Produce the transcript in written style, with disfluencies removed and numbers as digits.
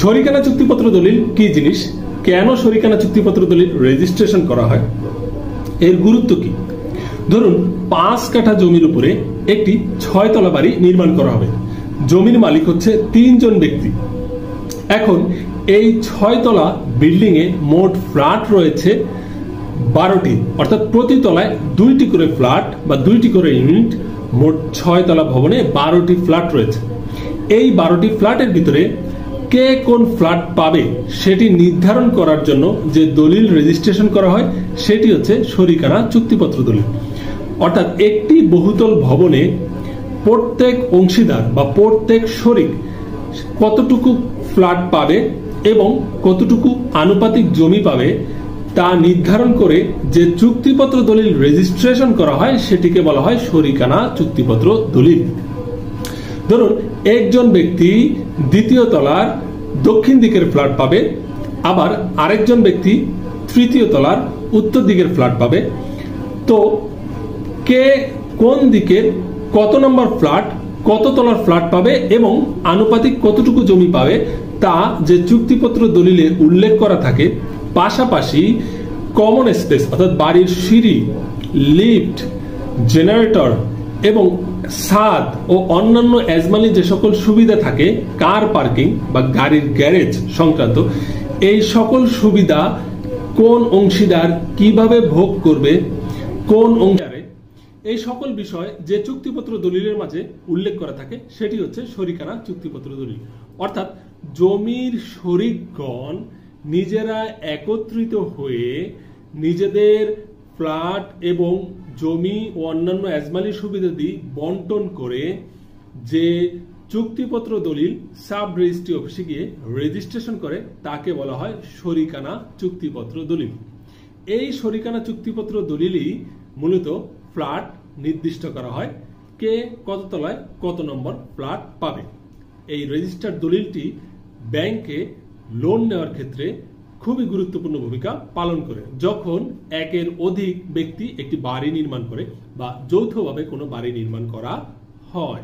শরিকানা চুক্তিপত্র দলিল কি জিনিস, কেন শরিকানা চুক্তিপত্র দলিল রেজিস্ট্রেশন করা হয়, এর গুরুত্ব কি? ধরুন 5 কাঠা জমির উপরে একটি 6 তলা বাড়ি নির্মাণ করা হবে। জমির মালিক হচ্ছে 3 জন ব্যক্তি। এখন এই 6 তলা বিল্ডিং এ মোট ফ্ল্যাট রয়েছে 12টি, অর্থাৎ প্রতি তলায় 2টি করে ফ্ল্যাট বা 2টি করে ইউনিট। মোট 6 তলা ভবনে 12টি ফ্ল্যাট রয়েছে। এই 12টি ফ্ল্যাটের ভিতরে কে কোন ফ্ল্যাট পাবে সেটি নির্ধারণ করার জন্য যে দলিল রেজিস্ট্রেশন করা হয় সেটি হচ্ছে শরিকানা চুক্তিপত্র দলিল। অর্থাৎ একটি বহুতল ভবনে প্রত্যেক অংশীদার বা প্রত্যেক শরিক কতটুকু ফ্ল্যাট পাবে এবং কতটুকু আনুপাতিক জমি পাবে তা নির্ধারণ করে যে চুক্তিপত্র দলিল রেজিস্ট্রেশন করা হয় সেটিকে বলা হয় শরিকানা চুক্তিপত্র দলিল। ধরুন একজন ব্যক্তি দ্বিতীয় তলার দক্ষিণ দিকের ফ্ল্যাট পাবে, আবার আরেকজন ব্যক্তি তৃতীয় তলার উত্তর দিকের ফ্ল্যাট পাবে। তো কে কোন দিকের কত নম্বর ফ্ল্যাট, কত তলার ফ্ল্যাট পাবে এবং আনুপাতিক কতটুকু জমি পাবে তা যে চুক্তিপত্র দলিলে উল্লেখ করা থাকে। পাশাপাশি কমন স্পেস অর্থাৎ বাড়ির সিঁড়ি, লিফট, জেনারেটর এবং ছাদ ও অন্যান্য এজমালি যে সকল সুবিধা থাকে, কার পার্কিং বা গাড়ির গ্যারেজ সংক্রান্ত এই সকল সুবিধা কোন অংশীদার কিভাবে ভোগ করবে, কোন অংশীদারে, এই সকল বিষয় যে চুক্তিপত্র দলিলের মাঝে উল্লেখ করা থাকে সেটি হচ্ছে শরিকানা চুক্তিপত্র দলিল। অর্থাৎ জমির শরিকগণ নিজেরা একত্রিত হয়ে নিজেদের ফ্ল্যাট এবং জমি ও অন্যান্য এজমালি সুবিধাদি বন্টন করে যে চুক্তিপত্র দলিল সাব রেজিস্ট্রি অফিসে গিয়ে রেজিস্ট্রেশন করে তাকে বলা হয় শরিকানা চুক্তিপত্র দলিল। এই শরিকানা চুক্তিপত্র দলিলই মূলত ফ্ল্যাট নির্দিষ্ট করা হয়, কে কত তলায় কত নম্বর ফ্ল্যাট পাবে। এই রেজিস্টার্ড দলিলটি ব্যাংকে লোন নেওয়ার ক্ষেত্রে খুবই গুরুত্বপূর্ণ ভূমিকা পালন করে। যখন একের অধিক ব্যক্তি একটি বাড়ি নির্মাণ করে বা যৌথভাবে কোনো বাড়ি নির্মাণ করা হয়।